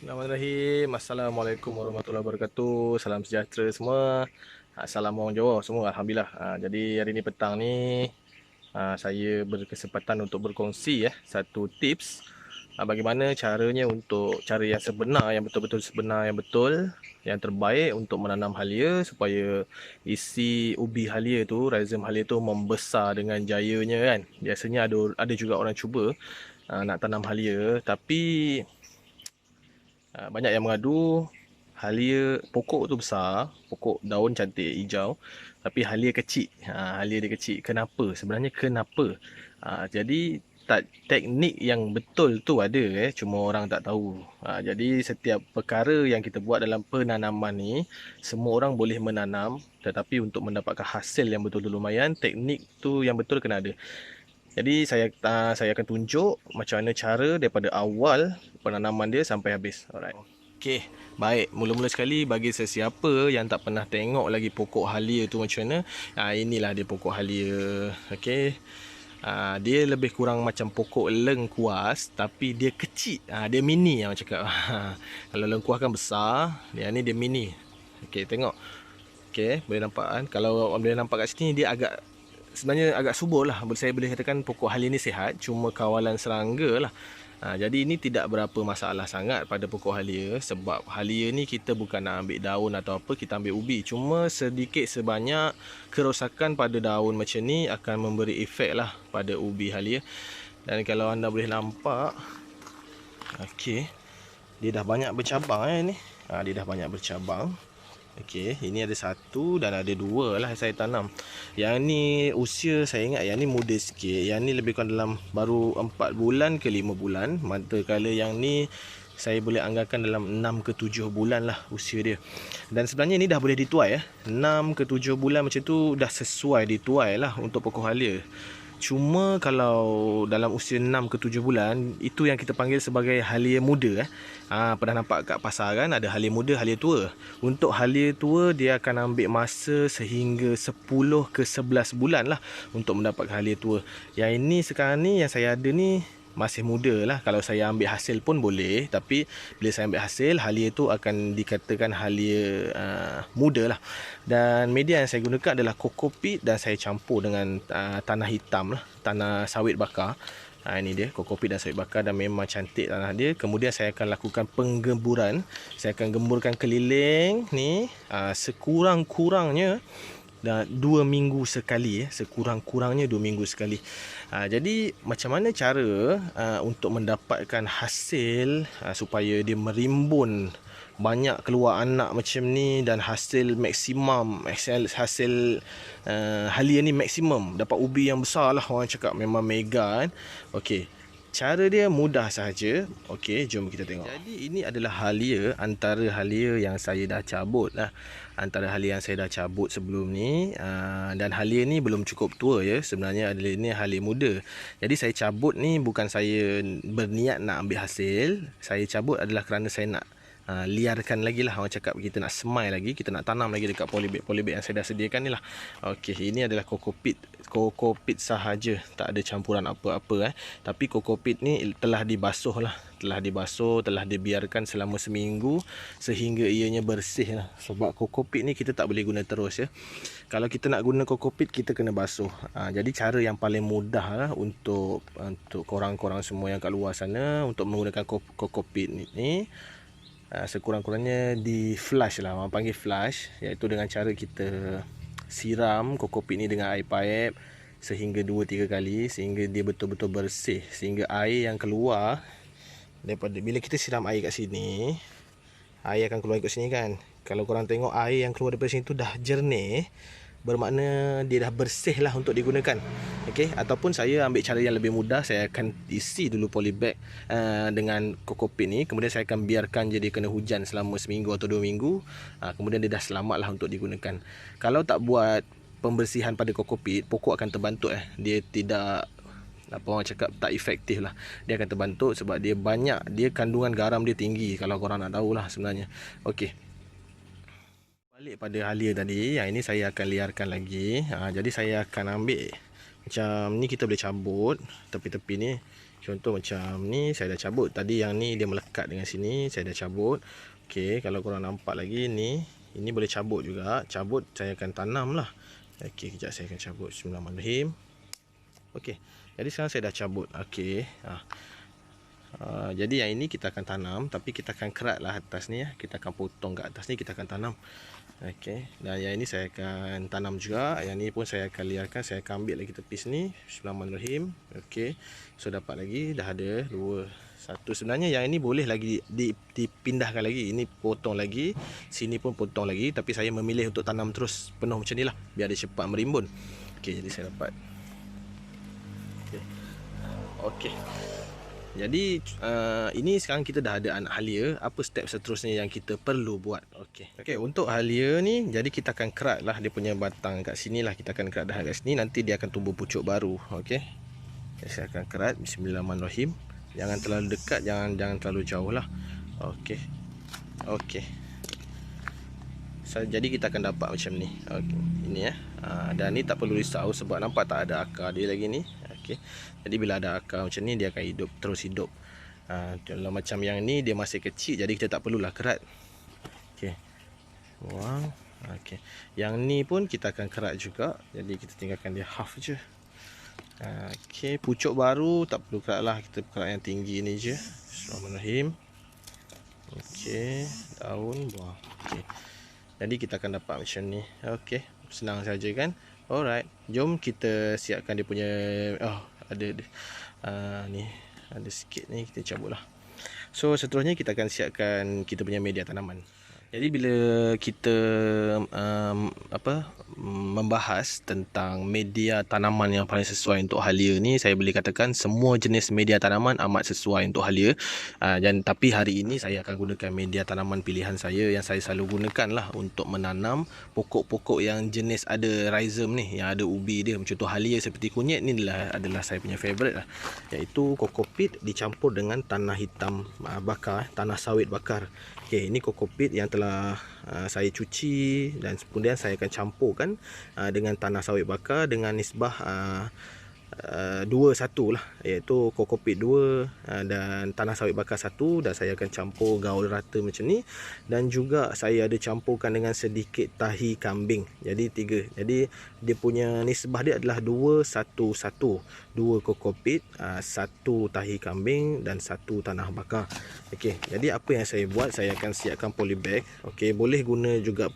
Bismillahirrahmanirrahim. Assalamualaikum warahmatullahi wabarakatuh. Salam sejahtera semua. Salam orang Jawa semua. Alhamdulillah. Jadi hari ni petang ni saya berkesempatan untuk berkongsi satu tips bagaimana caranya untuk cara yang sebenar, yang betul-betul sebenar, yang betul, yang terbaik untuk menanam halia supaya isi ubi halia tu, rhizome halia tu membesar dengan jayanya kan. Biasanya ada juga orang cuba nak tanam halia tapi banyak yang mengadu halia pokok tu besar, pokok daun cantik hijau, tapi halia kecil. Halia dia kecil. Kenapa? Sebenarnya kenapa? Jadi teknik yang betul tu ada, cuma orang tak tahu. Jadi setiap perkara yang kita buat dalam penanaman ni, semua orang boleh menanam, tetapi untuk mendapatkan hasil yang betul-betul lumayan, teknik tu yang betul kena ada. Jadi saya akan tunjuk macam mana cara daripada awal penanaman dia sampai habis. Alright. Okey, baik. Mula-mula sekali bagi sesiapa yang tak pernah tengok lagi pokok halia tu macam mana, inilah dia pokok halia. Okey. Dia lebih kurang macam pokok lengkuas tapi dia kecil. Dia mini orang cakap. Kalau lengkuas kan besar, dia ni dia mini. Okey, tengok. Okey, boleh nampak kan? Kalau boleh nampak kat sini dia sebenarnya agak subur lah. Saya boleh katakan pokok halia ni sihat, cuma kawalan serangga lah. Jadi ini tidak berapa masalah sangat pada pokok halia, sebab halia ni kita bukan nak ambil daun atau apa, kita ambil ubi. Cuma sedikit sebanyak kerosakan pada daun macam ni akan memberi efek lah pada ubi halia. Dan kalau anda boleh nampak, okey, dia dah banyak bercabang ni. Dia dah banyak bercabang. Okey, ini ada satu dan ada dua lah saya tanam. Yang ni usia saya ingat yang ni muda sikit. Yang ni lebih kurang dalam baru 4 bulan ke 5 bulan. Manakala yang ni saya boleh anggarkan dalam 6 ke 7 bulan lah usia dia. Dan sebenarnya ni dah boleh dituai 6 ke 7 bulan macam tu dah sesuai dituai lah untuk pokok halia. Cuma kalau dalam usia 6 ke 7 bulan, itu yang kita panggil sebagai halia muda. Pernah nampak kat pasar kan, ada halia muda, halia tua. Untuk halia tua, dia akan ambil masa sehingga 10 ke 11 bulan lah untuk mendapatkan halia tua. Yang ini sekarang ni, yang saya ada ni masih muda lah. Kalau saya ambil hasil pun boleh, tapi bila saya ambil hasil, halia tu akan dikatakan halia muda lah. Dan media yang saya gunakan adalah kokopit dan saya campur dengan tanah hitam lah, tanah sawit bakar. Ini dia kokopit dan sawit bakar dan memang cantik tanah dia. Kemudian saya akan lakukan penggemburan. Saya akan gemburkan keliling ni sekurang-kurangnya 2 minggu sekali, sekurang-kurangnya 2 minggu sekali. Jadi macam mana cara untuk mendapatkan hasil supaya dia merimbun banyak keluar anak macam ni dan hasil maksimum, hasil halia ni maksimum, dapat ubi yang besar lah, orang cakap memang mega kan. Okey, cara dia mudah sahaja. Okey, jom kita tengok. Jadi ini adalah halia, antara halia yang saya dah cabut lah. Antara halia yang saya dah cabut sebelum ni. Dan halia ni belum cukup tua ya. Sebenarnya adalah ini halia muda. Jadi saya cabut ni bukan saya berniat nak ambil hasil. Saya cabut adalah kerana saya nak liarkan lagi lah, orang cakap kita nak semai lagi, kita nak tanam lagi dekat polybag yang saya dah sediakan ni lah. Okey, ini adalah kokopit sahaja, tak ada campuran apa-apa tapi kokopit ni telah dibasuh lah, telah dibiarkan selama seminggu sehingga ianya bersih lah. Sebab kokopit ni kita tak boleh guna terus ya. Kalau kita nak guna kokopit, kita kena basuh. Jadi cara yang paling mudah lah untuk korang-korang semua yang kat luar sana untuk menggunakan kokopit ni, sekurang-kurangnya di flush lah, orang panggil flush, iaitu dengan cara kita siram kokopit ni dengan air paip sehingga 2-3 kali sehingga dia betul-betul bersih, sehingga air yang keluar daripada bila kita siram air kat sini, air akan keluar kat sini kan. Kalau korang tengok air yang keluar daripada sini tu dah jernih, bermakna dia dah bersih lah untuk digunakan. Okey, ataupun saya ambil cara yang lebih mudah, saya akan isi dulu polybag dengan kokopit ni, kemudian saya akan biarkan je dia kena hujan selama seminggu atau 2 minggu. Kemudian dia dah selamat lah untuk digunakan. Kalau tak buat pembersihan pada kokopit, pokok akan terbantuk dia tidak, apa orang cakap, tak efektif lah. Dia akan terbantuk sebab dia banyak, dia kandungan garam dia tinggi, kalau korang nak tahulah sebenarnya. Okey, balik pada halia tadi, yang ini saya akan liarkan lagi. Jadi saya akan ambil macam ni, kita boleh cabut tepi-tepi ni, Contoh macam ni saya dah cabut. Tadi yang ni dia melekat dengan sini, saya dah cabut. Okey, kalau korang nampak lagi ni, ini boleh cabut juga. Cabut saya akan tanam lah. Okey, kejap saya akan cabut. Bismillahirrahmanirrahim. Okey, jadi sekarang saya dah cabut. Okey, jadi yang ini kita akan tanam, tapi kita akan kerat lah atas ni ya. Kita akan potong kat atas ni, kita akan tanam. Okey, dan yang ini saya akan tanam juga. Yang ni pun saya akan liarkan. Saya akan ambil lagi tepis ni. Bismillahirrahmanirrahim. Okey, so dapat lagi, dah ada 2, 1. Sebenarnya yang ini boleh lagi dipindahkan lagi. Ini potong lagi, sini pun potong lagi. Tapi saya memilih untuk tanam terus penuh macam ni lah, biar dia cepat merimbun. Okey, jadi saya dapat. Okey. Jadi ini sekarang kita dah ada anak halia. Apa step seterusnya yang kita perlu buat? Okey, untuk halia ni, jadi kita akan kerat lah dia punya batang kat sini lah. Kita akan kerat dah kat sini, nanti dia akan tumbuh pucuk baru. Okey, saya akan kerat. Bismillahirrahmanirrahim. Jangan terlalu dekat, jangan terlalu jauh lah. Okey. Jadi kita akan dapat macam ni. Okey, ini ya. Dan ni tak perlu risau sebab nampak tak ada akar dia lagi ni. Okey. Jadi bila ada akar macam ni, dia akan hidup, terus hidup. Kalau macam yang ni dia masih kecil, jadi kita tak perlulah kerat. Okey. Buang. Okey. Yang ni pun kita akan kerat juga. Jadi kita tinggalkan dia half je. Okey, pucuk baru tak perlu kerat lah, kita kerat yang tinggi ni je. Bismillahirrahmanirrahim. Okey, daun buang. Okey. Jadi kita akan dapat macam ni. Okey, senang saja kan? Alright, jom kita siapkan dia punya. Ni ada sikit ni, kita cabut lah. So seterusnya kita akan siapkan kita punya media tanaman. Jadi bila kita membahas tentang media tanaman yang paling sesuai untuk halia ni, saya boleh katakan semua jenis media tanaman amat sesuai untuk halia. Tapi hari ini saya akan gunakan media tanaman pilihan saya yang saya selalu gunakan lah untuk menanam pokok-pokok yang jenis ada rhizome ni, yang ada ubi dia. Contoh halia seperti kunyit ni adalah saya punya favourite lah, iaitu kokopit dicampur dengan tanah hitam bakar, tanah sawit bakar. Okey, ini kokopit yang telah saya cuci dan kemudian saya akan campurkan dengan tanah sawit bakar dengan nisbah 2-1 lah, iaitu kokopit 2 dan tanah sawit bakar 1, dan saya akan campur gaul rata macam ni. Dan juga saya ada campurkan dengan sedikit tahi kambing, jadi 3. Jadi dia punya nisbah dia adalah 2-1-1, 2 kokopit, 1 tahi kambing dan 1 tanah bakar. Okey, jadi apa yang saya buat, saya akan siapkan polybag. Okey, boleh guna juga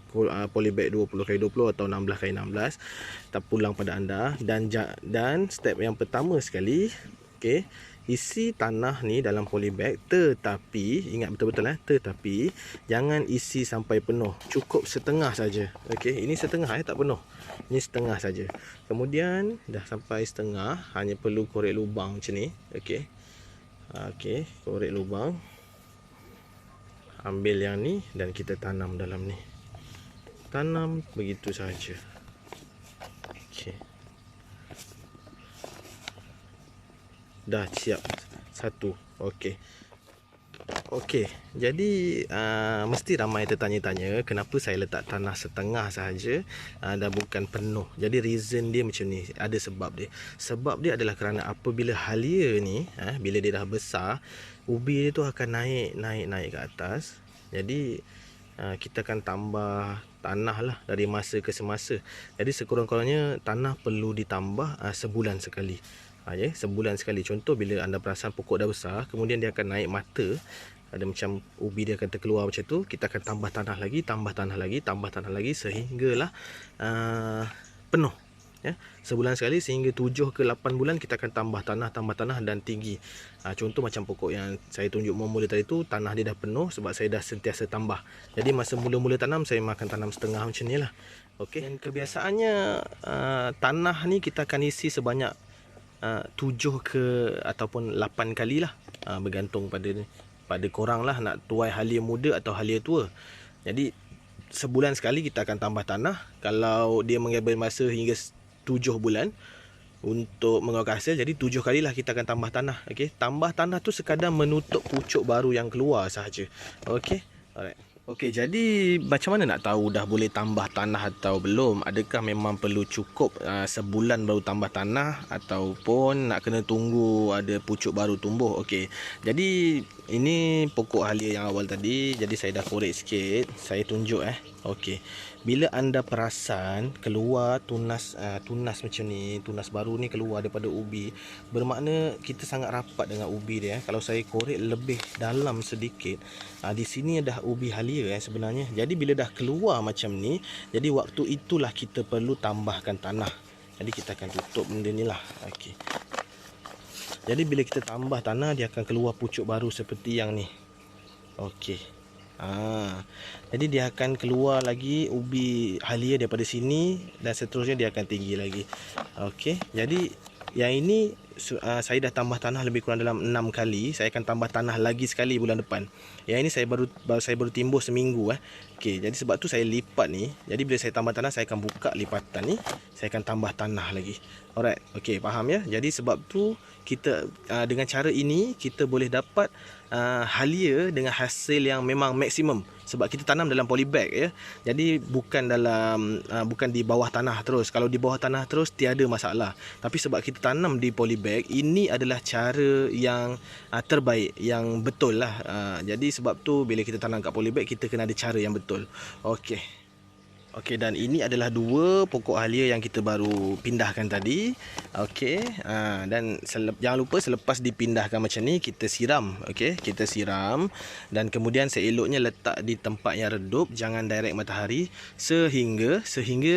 polybag 20x20 atau 16x16, terpulang pada anda. Dan step yang pertama sekali, okey, isi tanah ni dalam polybag, tetapi ingat betul-betul tetapi jangan isi sampai penuh, cukup setengah saja. Okey, ini setengah tak penuh, ini setengah saja. Kemudian dah sampai setengah, hanya perlu korek lubang macam ni. Okey, korek lubang, ambil yang ni dan kita tanam dalam ni. Tanam begitu saja. Okey, dah siap satu. Okey, jadi mesti ramai tertanya-tanya kenapa saya letak tanah setengah sahaja dan bukan penuh. Jadi reason dia macam ni, ada sebab dia. Sebab dia adalah kerana apabila halia ni bila dia dah besar, ubi dia tu akan naik ke atas. Jadi kita akan tambah tanah lah dari masa ke semasa. Jadi sekurang-kurangnya tanah perlu ditambah sebulan sekali. Sebulan sekali. Contoh bila anda perasan pokok dah besar, kemudian dia akan naik mata, ada macam ubi dia akan terkeluar macam tu, kita akan tambah tanah lagi, tambah tanah lagi sehinggalah penuh. Sebulan sekali sehingga 7 ke 8 bulan kita akan tambah tanah dan tinggi. Contoh macam pokok yang saya tunjuk mula tadi tu, tanah dia dah penuh sebab saya dah sentiasa tambah. Jadi masa mula-mula tanam, saya akan tanam setengah macam ni lah. Okey, dan kebiasaannya tanah ni kita akan isi sebanyak 7 ke ataupun 8 kali lah, bergantung pada korang lah nak tuai halia muda atau halia tua. Jadi sebulan sekali kita akan tambah tanah. Kalau dia mengambil masa hingga 7 bulan untuk mengeluarkan hasil, jadi 7 kali lah kita akan tambah tanah. Okey, tambah tanah tu sekadar menutup pucuk baru yang keluar sahaja. Okey, alright. Okey, jadi macam mana nak tahu dah boleh tambah tanah atau belum? Adakah memang perlu cukup sebulan baru tambah tanah ataupun nak kena tunggu ada pucuk baru tumbuh? Okey. Jadi ini pokok halia yang awal tadi. Jadi saya dah korek sikit. Saya tunjuk Okey. Bila anda perasan keluar tunas macam ni, tunas baru ni keluar daripada ubi, bermakna kita sangat rapat dengan ubi dia. Kalau saya korek lebih dalam sedikit, di sini dah ubi halia sebenarnya. Jadi bila dah keluar macam ni, jadi waktu itulah kita perlu tambahkan tanah. Jadi kita akan tutup benda ni lah. Okey. Jadi bila kita tambah tanah, dia akan keluar pucuk baru seperti yang ni. Okey. Jadi dia akan keluar lagi ubi halia daripada sini dan seterusnya dia akan tinggi lagi. Okey. Jadi yang ini saya dah tambah tanah lebih kurang dalam 6 kali. Saya akan tambah tanah lagi sekali bulan depan. Yang ini saya baru timbul seminggu Okey, jadi sebab tu saya lipat ni. Jadi bila saya tambah tanah, saya akan buka lipatan ni. Saya akan tambah tanah lagi. Alright. Okey, faham ya? Jadi sebab tu kita dengan cara ini kita boleh dapat halia dengan hasil yang memang maksimum. Sebab kita tanam dalam polybag ya. Jadi bukan di bawah tanah terus. Kalau di bawah tanah terus tiada masalah. Tapi sebab kita tanam di polybag, ini adalah cara yang terbaik, yang betul lah. Jadi sebab tu bila kita tanam kat polybag, kita kena ada cara yang betul. Okey. Okey, dan ini adalah 2 pokok halia yang kita baru pindahkan tadi. Okey, dan jangan lupa selepas dipindahkan macam ni, kita siram. Okey, kita siram dan kemudian seeloknya letak di tempat yang redup, jangan direct matahari sehingga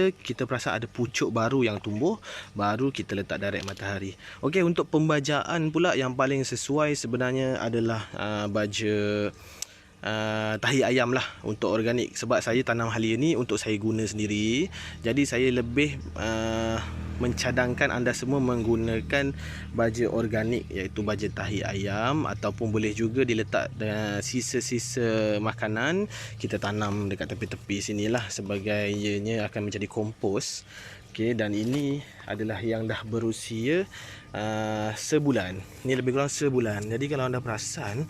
kita perasan ada pucuk baru yang tumbuh, baru kita letak direct matahari. Okey, untuk pembajaan pula yang paling sesuai sebenarnya adalah baja tahi ayam lah untuk organik. Sebab saya tanam halia ni untuk saya guna sendiri. Jadi saya lebih mencadangkan anda semua menggunakan baja organik, iaitu baja tahi ayam, ataupun boleh juga diletak sisa-sisa makanan kita tanam dekat tepi-tepi sinilah, sebagai ianya akan menjadi kompos. Okey, dan ini adalah yang dah berusia sebulan. Ni lebih kurang sebulan. Jadi kalau anda perasan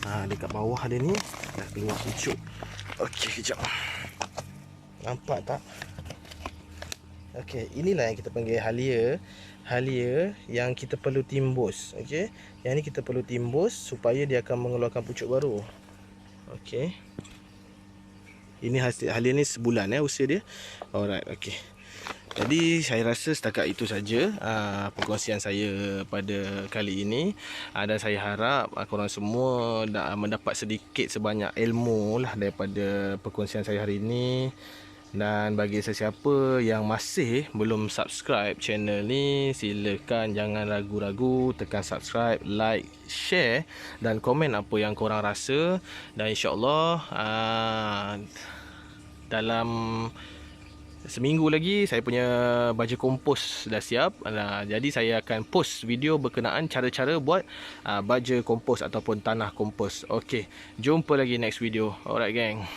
dekat bawah dia ni dah keluar pucuk. Okey, kejap. Nampak tak? Okey, inilah yang kita panggil halia. Halia yang kita perlu timbus. Okey, yang ni kita perlu timbus supaya dia akan mengeluarkan pucuk baru. Okey. Ini hasil halia ni sebulan usia dia. Alright, okey. Jadi saya rasa setakat itu saja perkongsian saya pada kali ini. Dan saya harap korang semua mendapat sedikit sebanyak ilmu lah daripada perkongsian saya hari ini. Dan bagi sesiapa yang masih belum subscribe channel ni, silakan jangan ragu-ragu tekan subscribe, like, share dan komen apa yang korang rasa. Dan insya-Allah dalam seminggu lagi saya punya baja kompos dah siap. Jadi saya akan post video berkenaan cara-cara buat baja kompos ataupun tanah kompos. Okey, jumpa lagi next video. Alright gang.